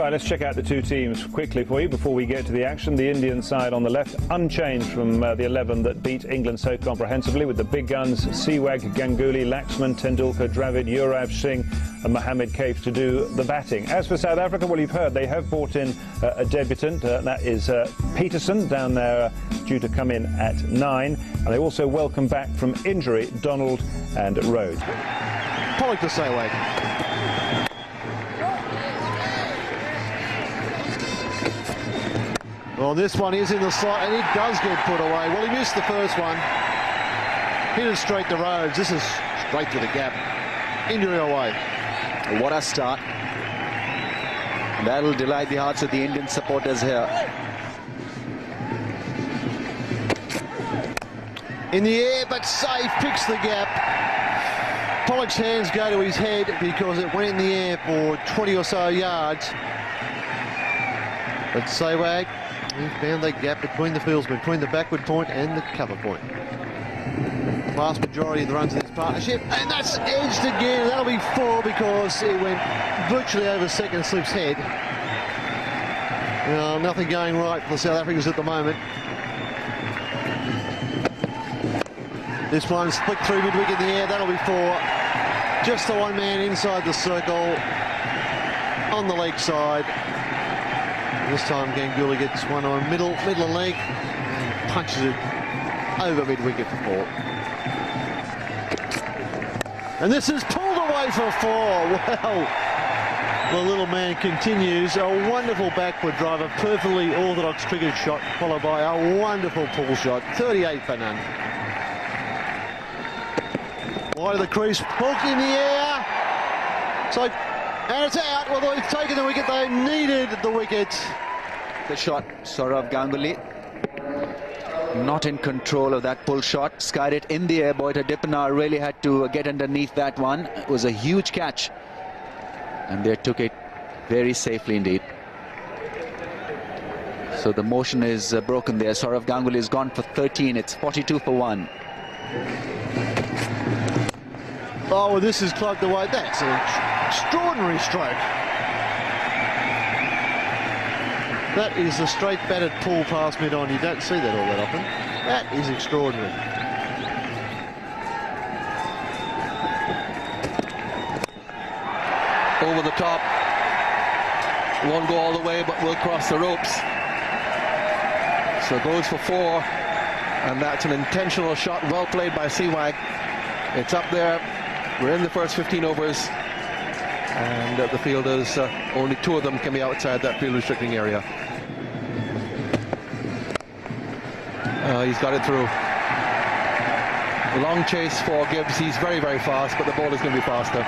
Right, let's check out the two teams quickly for you before we get to the action. The Indian side on the left, unchanged from the 11 that beat England so comprehensively, with the big guns Sehwag, Ganguly, Laxman, Tendulkar, Dravid, Yuvraj Singh and Mohammad Kaif to do the batting. As for South Africa, well, you've heard they have brought in a debutant, that is Peterson, down there due to come in at 9. And they also welcome back from injury Donald and Rhodes. Pollock to Sehwag. Well, this one is in the slot, and it does get put away. Well, he missed the first one. Hit it straight to Rhodes. This is straight to the gap. Injury away. What a start. That'll delight the hearts of the Indian supporters here. In the air, but safe. Picks the gap. Pollock's hands go to his head because it went in the air for 20 or so yards. But Sehwag, he found that gap between the fieldsmen, between the backward point and the cover point. Vast majority of the runs in this partnership, and that's edged again. That'll be 4 because it went virtually over second slip's head. Nothing going right for the South Africans at the moment. This one's flicked through mid-wicket in the air. That'll be 4. Just the one man inside the circle on the leg side. This time Ganguly gets one on middle of leg and punches it over mid-wicket for 4. And this is pulled away for 4. Well, the little man continues. A wonderful backward drive, a perfectly orthodox triggered shot, followed by a wonderful pull shot. 38 for none. Wide of the crease, hook in the air. So, and it's out. Well, they've taken the wicket. They needed the wicket. The shot, Saurav Ganguly. Not in control of that pull shot. Skied it in the air. Boyta Dippenaar really had to get underneath that one. It was a huge catch. And they took it very safely indeed. So the motion is broken there. Saurav Ganguly is gone for 13. It's 42 for 1. Oh, well, this is clubbed away. That's an extraordinary stroke. That is a straight batted pull past mid-on. You don't see that all that often. That is extraordinary. Over the top. Won't go all the way, but will cross the ropes. So goes for 4. And that's an intentional shot. Well played by Sehwag. It's up there. We're in the first 15 overs. And the fielders, only 2 of them can be outside that field restricting area. He's got it through. Long chase for Gibbs. He's very, very fast, but the ball is going to be faster.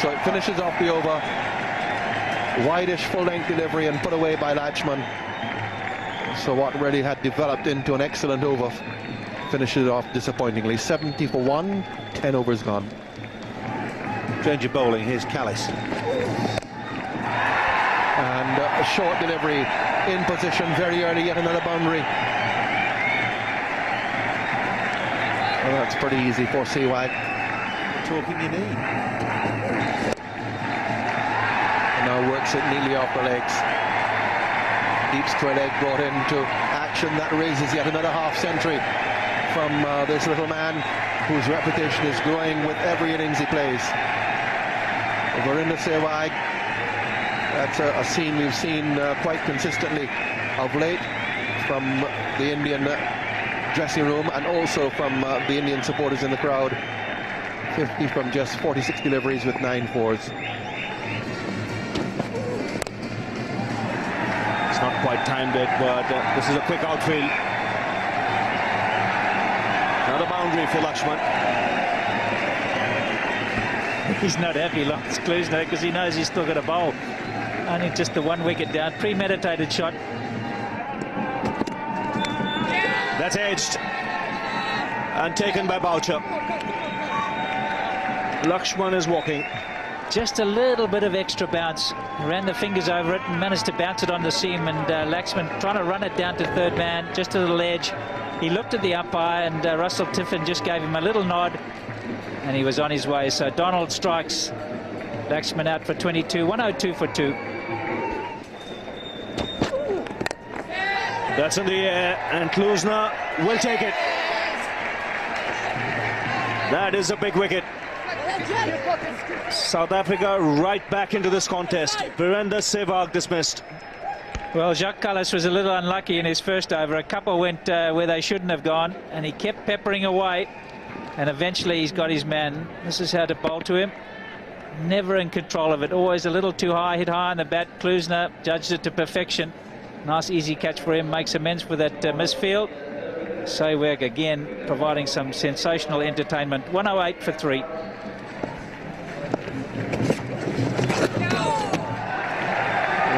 So it finishes off the over. Wideish full-length delivery and put away by Laxman. So what really had developed into an excellent over finishes off disappointingly. 70 for 1, 10 overs gone. Change of bowling, here's Callis. And a short delivery in position very early, yet another boundary. Well, that's pretty easy for Sehwag. Talking your knee. And now works it neatly off the legs. Deep square leg brought into action. That raises yet another half century from this little man whose reputation is growing with every innings he plays. Verinder Sehwag, that's a scene we've seen quite consistently of late from the Indian dressing room and also from the Indian supporters in the crowd. 50 from just 46 deliveries with 9 fours. It's not quite timed it, but this is a quick outfield. Another boundary for Laxman. He's not happy, Lance Klusner, because he knows he's still got a bowl. Only just the 1 wicket down. Premeditated shot. That's edged and taken by Boucher. Lakshman is walking. Just a little bit of extra bounce. Ran the fingers over it and managed to bounce it on the seam. And Laxman trying to run it down to third man, just to the ledge. He looked at the umpire, and Russell Tiffin just gave him a little nod. And he was on his way. So Donald strikes. Laxman out for 22. 102 for 2. That's in the air, and Klusner will take it. That is a big wicket. South Africa right back into this contest. Virender Sehwag dismissed. Well, Jacques Kallis was a little unlucky in his first over. A couple went where they shouldn't have gone, and he kept peppering away, and eventually he's got his man. This is how to bowl to him. Never in control of it, always a little too high, hit high on the bat. Klusner judged it to perfection. Nice easy catch for him, makes amends for that misfield. Sehwag again providing some sensational entertainment. 108 for 3. Well,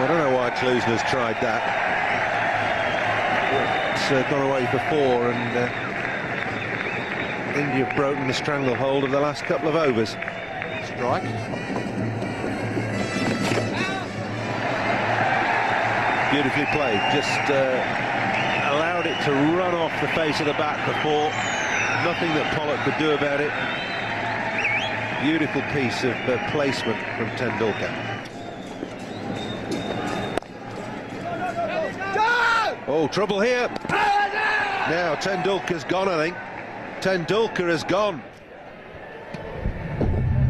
I don't know why Klusner's tried that. It's gone away for 4, and India have broken the stranglehold of the last couple of overs. Strike. Beautifully played. Just allowed it to run off the face of the bat before. Nothing that Pollock could do about it. Beautiful piece of placement from Tendulkar. Oh, trouble here. Now Tendulkar's gone, I think. Tendulkar has gone.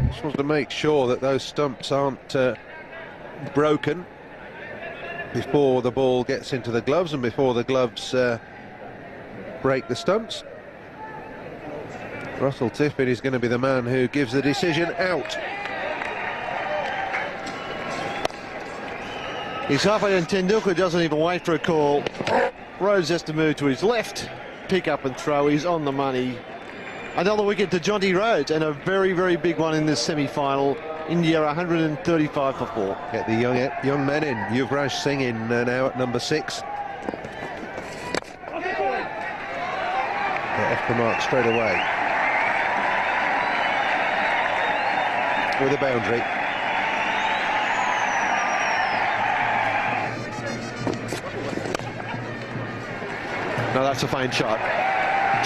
Just wants to make sure that those stumps aren't broken before the ball gets into the gloves and before the gloves break the stumps. Russell Tiffin is going to be the man who gives the decision out. He's halfway and Tendulkar doesn't even wait for a call. Rhodes has to move to his left, pick up and throw. He's on the money. Another wicket to Jonty Rhodes, and a very, very big one in this semi-final. India 135 for 4. Get the young men in. Yuvraj Singh in now at number 6. Get off the mark straight away with a boundary. No, that's a fine shot.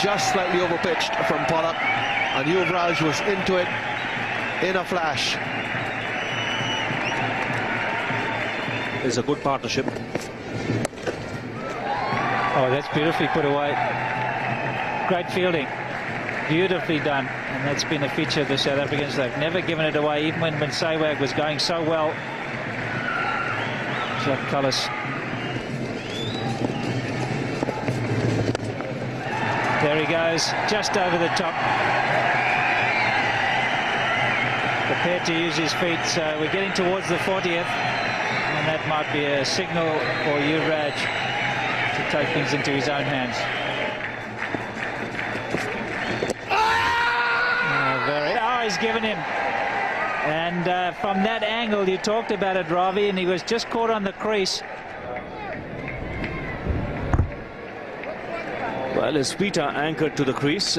Just slightly overpitched from Pollock, and Yuvraj was into it in a flash. It's a good partnership. Oh, that's beautifully put away. Great fielding. Beautifully done. And that's been a feature of the South Africans. They've never given it away, even when Sehwag was going so well. Jacques Kallis. There he goes, just over the top. Prepared to use his feet, so we're getting towards the 40th. And that might be a signal for Yuvraj to take things into his own hands. He's given him. And from that angle, you talked about it, Ravi, and he was just caught on the crease. Well, his feet are anchored to the crease,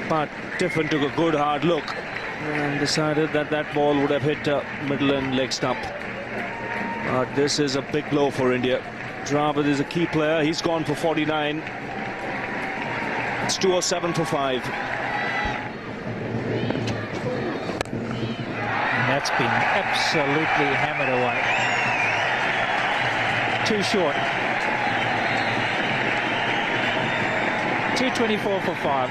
but Tiffin took a good hard look and decided that that ball would have hit middle and leg stump. But this is a big blow for India. Dravid is a key player. He's gone for 49. It's 207 for 5. And that's been absolutely hammered away. Too short. 224 for 5.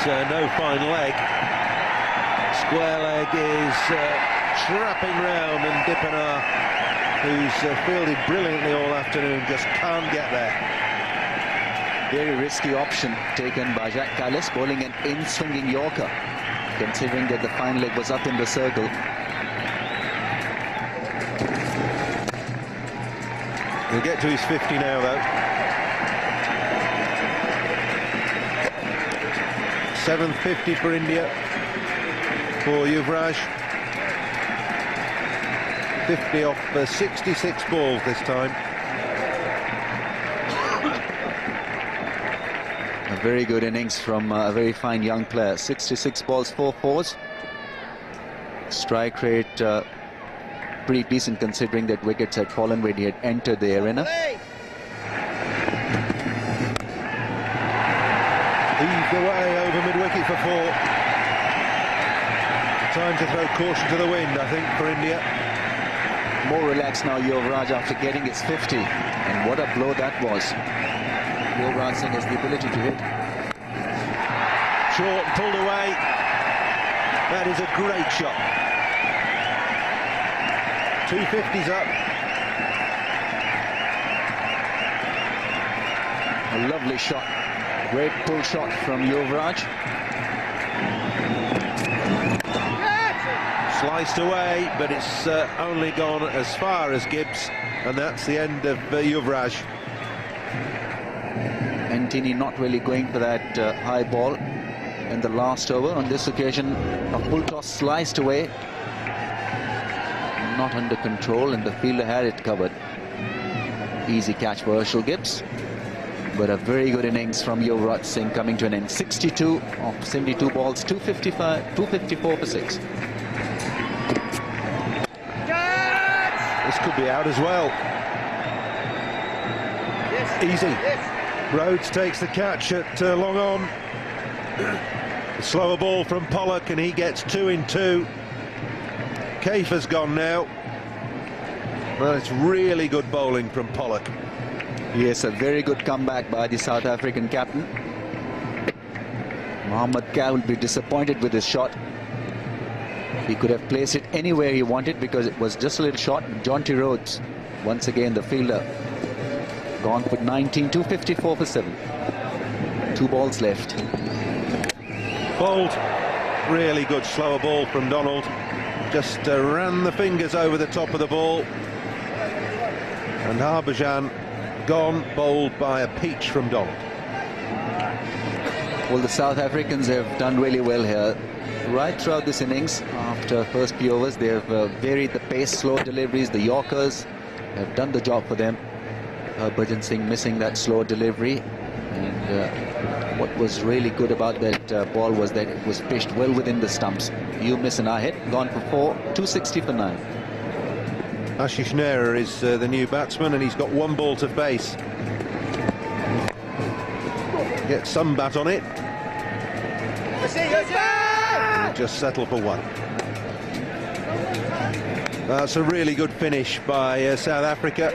There's no fine leg. Square leg is trapping round, and Dippenar, who's fielded brilliantly all afternoon, just can't get there. Very risky option taken by Jacques Kallis, bowling an in-swinging Yorker, considering that the fine leg was up in the circle. He'll get to his 50 now, though. 750 for India, for Yuvraj. 50 off 66 balls this time. A very good innings from a very fine young player. 66 balls, 4 fours. Strike rate pretty decent considering that wickets had fallen when he had entered the arena. Heaved away over mid-wicket for 4. Time to throw caution to the wind, I think, for India. More relaxed now, Yuvraj, after getting his 50. And what a blow that was. Yuvraj Singh has the ability to hit. Short, pulled away. That is a great shot. 250's up. A lovely shot. Great pull shot from Yuvraj. Sliced away, but it's only gone as far as Gibbs, and that's the end of Yuvraj. Antony not really going for that high ball in the last over. On this occasion, a full toss sliced away. Not under control, and the fielder had it covered. Easy catch for Herschel Gibbs. But a very good innings from Yuvraj Singh, coming to an end. 62 of 72 balls, 254 for 6. This could be out as well. Easy. Rhodes takes the catch at long on. Slower ball from Pollock, and he gets 2 in 2. Kafer's gone now. Well, it's really good bowling from Pollock. Yes, a very good comeback by the South African captain. Mohammad Kah will be disappointed with his shot. He could have placed it anywhere he wanted because it was just a little short. Jonty Rhodes, once again the fielder, gone for 19, 254 for 7. 2 balls left. Bowled. Really good slower ball from Donald. Just ran the fingers over the top of the ball. And Harbhajan gone, bowled by a peach from Donald. Well, the South Africans have done really well here. Right throughout this innings, after first few overs, they have varied the pace, slow deliveries. The Yorkers have done the job for them. Harbhajan Singh missing that slow delivery. And what was really good about that ball was that it was pitched well within the stumps. You miss and I hit, gone for 4, 260 for 9. Ashish Nehra is the new batsman, and he's got 1 ball to face. Get some bat on it. Just settle for 1. That's a really good finish by South Africa.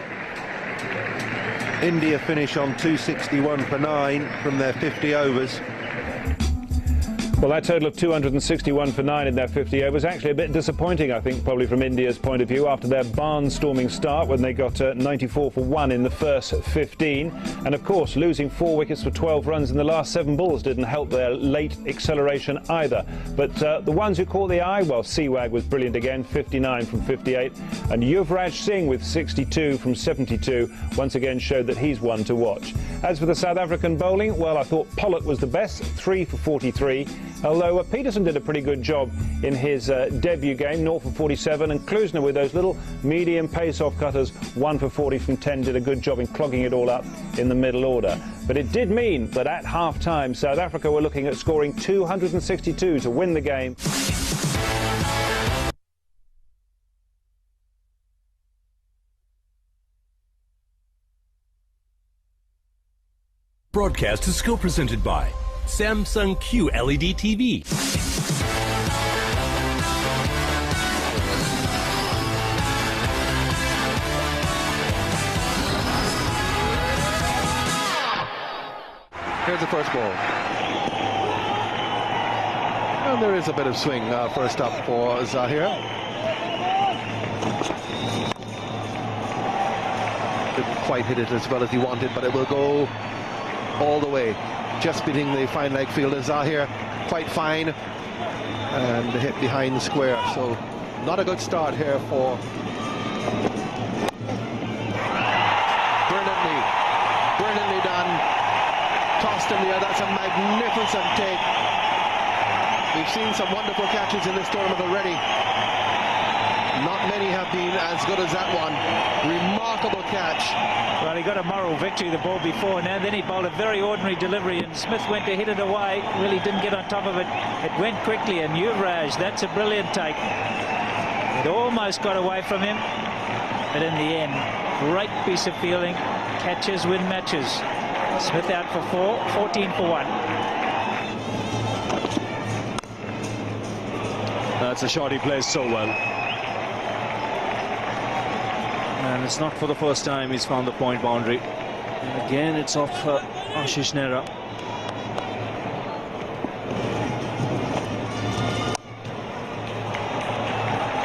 India finish on 261 for 9 from their 50 overs. Well, that total of 261 for 9 in their 50 overs actually a bit disappointing, I think, probably from India's point of view, after their barnstorming start when they got 94 for 1 in the first 15. And of course, losing 4 wickets for 12 runs in the last 7 balls didn't help their late acceleration either. But the ones who caught the eye, well, Sehwag was brilliant again, 59 from 58. And Yuvraj Singh with 62 from 72 once again showed that he's one to watch. As for the South African bowling, well, I thought Pollock was the best, 3 for 43. Although Peterson did a pretty good job in his debut game, 0 for 47, and Klusner with those little medium pace-off cutters, 1 for 40 from 10, did a good job in clogging it all up in the middle order. But it did mean that at half-time, South Africa were looking at scoring 262 to win the game. Broadcast is still presented by Samsung QLED TV. Here's the first ball. And there is a bit of swing first up for Zahir. Didn't quite hit it as well as he wanted, but it will go all the way. Just beating the fine leg fielder Zahir, quite fine, and hit behind the square. So not a good start here for brilliantly done. Tossed in the air. That's a magnificent take. We've seen some wonderful catches in this tournament already. Not many have been as good as that one. Remarkable catch. Well, he got a moral victory the ball before now. Then he bowled a very ordinary delivery, and Smith went to hit it away. Really didn't get on top of it. It went quickly, and Yuvraj, that's a brilliant take. It almost got away from him, but in the end, great piece of fielding. Catches win matches. Smith out for 14 for 1. That's a shot he plays so well. And it's not for the first time he's found the point boundary. And again, it's off Ashish Nehra.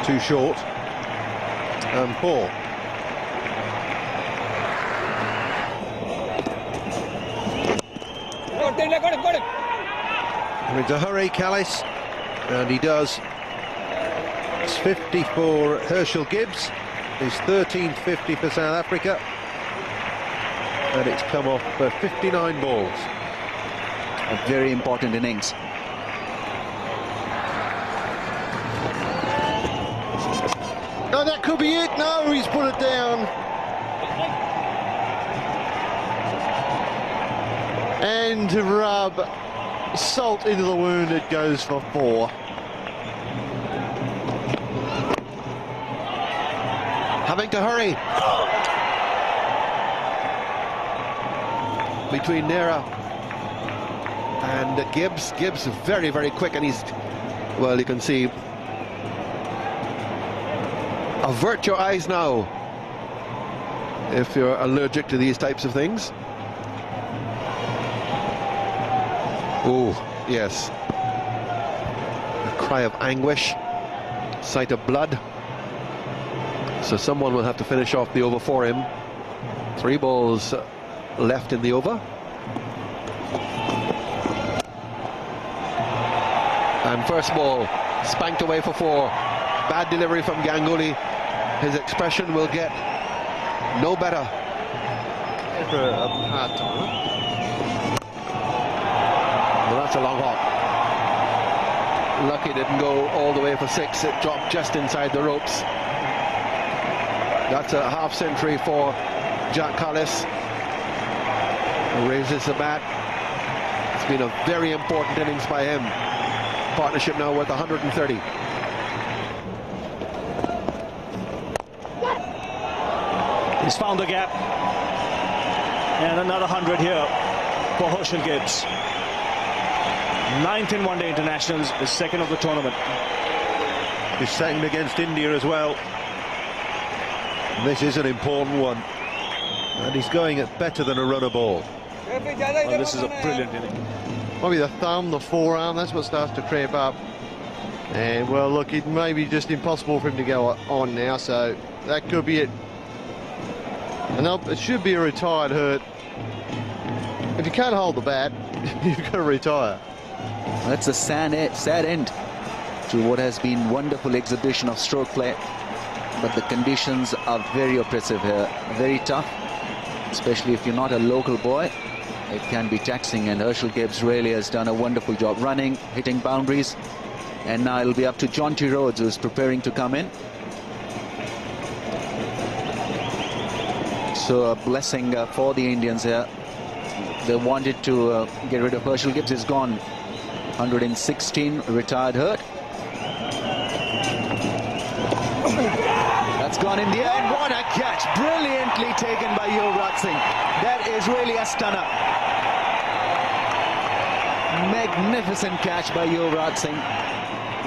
Too short. And Paul. Having to hurry, Callis, and he does. It's 50 for Herschel Gibbs. His 13th 50 for South Africa, and it's come off for 59 balls. A very important innings. No, that could be it. No, he's put it down. And to rub salt into the wound, it goes for 4. Having to hurry. Between Nehra and Gibbs. Gibbs very, very quick, and he's, well, you can see. Avert your eyes now if you're allergic to these types of things. Oh, yes. A cry of anguish, sight of blood. So someone will have to finish off the over for him. 3 balls left in the over. And first ball spanked away for 4. Bad delivery from Ganguly. His expression will get no better. Well, that's a long hop. Lucky didn't go all the way for 6. It dropped just inside the ropes. That's a half century for Jack Callis. Raises the bat. It's been a very important innings by him. Partnership now worth 130. He's found the gap. And another 100 here for Herschel Gibbs. 9th in one-day internationals, the 2nd of the tournament. He's second against India as well. This is an important one. And he's going at better than a runner ball. Well, this is a brilliant inning. Probably the thumb, the forearm, that's what starts to cramp up. And, well, look, it may be just impossible for him to go on now, so that could be it. And it should be a retired hurt. If you can't hold the bat, you've got to retire. That's a sad end to what has been wonderful exhibition of stroke play. But the conditions are very oppressive here, very tough, especially if you're not a local boy. It can be taxing, and Herschel Gibbs really has done a wonderful job running, hitting boundaries. And now it'll be up to Jonty Rhodes, who's preparing to come in. So a blessing for the Indians here. They wanted to get rid of Herschel Gibbs. He's gone. 116, retired hurt. That's gone in the air, and what a catch. Brilliantly taken by Yuvraj Singh. That is really a stunner. Magnificent catch by Yuvraj Singh.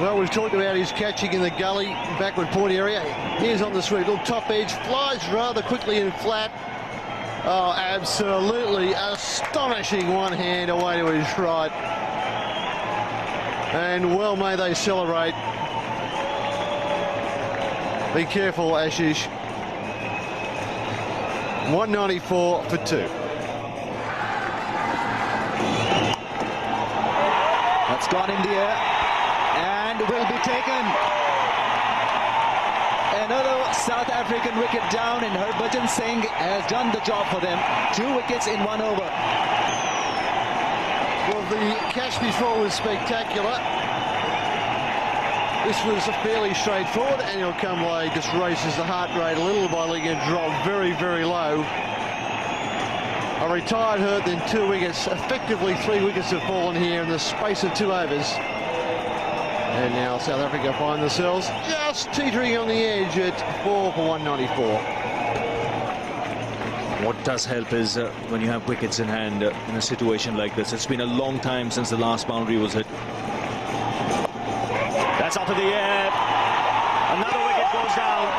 Well, we've talked about his catching in the gully, backward point area. Here's on the sweep, little top edge, flies rather quickly and flat. Oh, absolutely astonishing one hand away to his right. And well may they celebrate. Be careful, Ashish. 194 for 2. That's gone in the air and will be taken. Another South African wicket down, and Harbhajan Singh has done the job for them. 2 wickets in 1 over. Well, the catch before was spectacular. This was fairly straightforward. Anil Kumble just races the heart rate a little by letting it drop very, very low. A retired hurt, then 2 wickets. Effectively 3 wickets have fallen here in the space of 2 overs. And now South Africa find themselves just teetering on the edge at 4 for 194. What does help is when you have wickets in hand in a situation like this. It's been a long time since the last boundary was hit. That's up in the air. Another wicket goes down.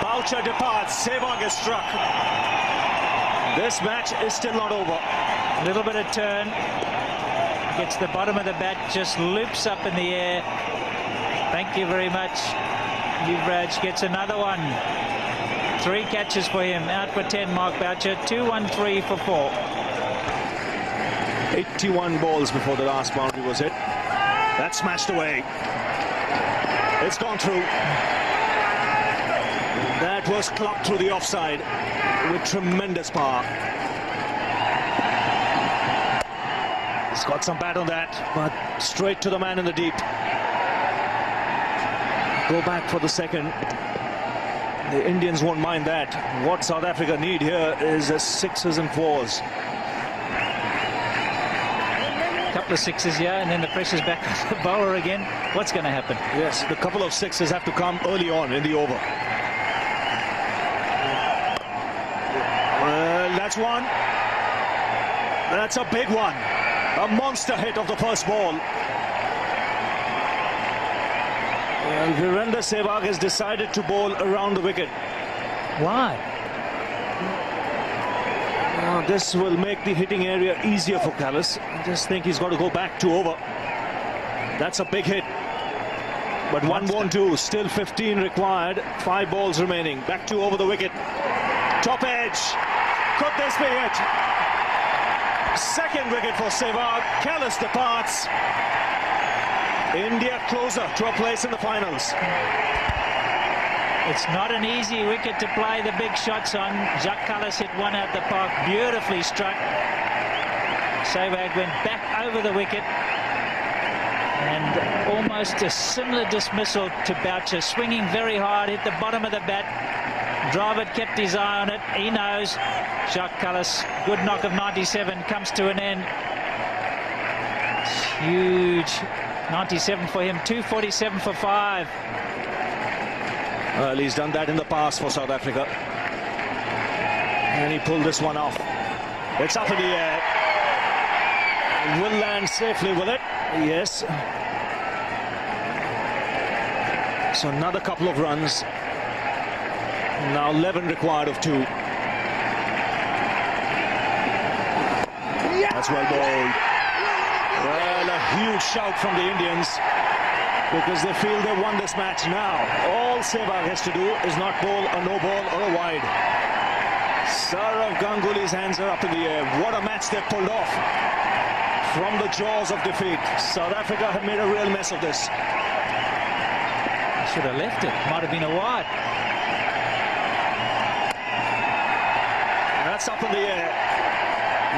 Boucher departs. Sehwag is struck. This match is still not over. A little bit of turn. Gets the bottom of the bat, just loops up in the air. Thank you very much. Yuvraj gets another one. 3 catches for him. Out for 10, Mark Boucher. 2-1-3 for 4. 81 balls before the last boundary was hit. That's smashed away. It's gone through. That was clocked through the offside with tremendous power. He's got some bat on that, but straight to the man in the deep. Go back for the second. The Indians won't mind that. What South Africa need here is 6s and 4s. Couple of 6s here, and then the pressure's back on the bowler again. What's going to happen? Yes, the couple of 6s have to come early on in the over. Well, that's one. That's a big one. A monster hit of the first ball. Well, Virender Sehwag has decided to bowl around the wicket. Why? This will make the hitting area easier for Callis. I just think he's got to go back to over. That's a big hit. But one won't do. Still 15 required. 5 balls remaining. Back to over the wicket. Top edge. Could this be it? Second wicket for Sehwag. Callis departs. India closer to a place in the finals. It's not an easy wicket to play the big shots on. Jacques Kallis hit one out the park, beautifully struck. Sehwag went back over the wicket. And almost a similar dismissal to Boucher, swinging very hard, hit the bottom of the bat. Dravid kept his eye on it. He knows. Jacques Kallis, good knock of 97, comes to an end. Huge 97 for him, 247 for 5. Well, he's done that in the past for South Africa. And he pulled this one off. It's up in the air. Will land safely with it. Yes. So another couple of runs. Now 11 required of 2. That's well bowled. Well, a huge shout from the Indians, because they feel they won this match now. All Sehwag has to do is not bowl a no ball or a wide. Sourav Ganguly's hands are up in the air. What a match they've pulled off from the jaws of defeat. South Africa have made a real mess of this. Should have left it. Might have been a wide. That's up in the air.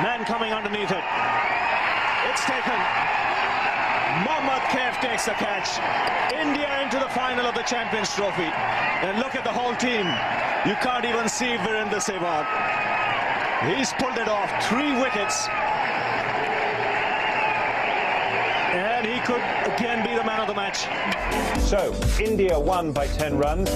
Man coming underneath it. It's taken. Mohammad Kaif takes the catch. India into the final of the Champions Trophy. And look at the whole team. You can't even see Virender Sehwag. He's pulled it off. 3 wickets. And he could again be the man of the match. So, India won by 10 runs.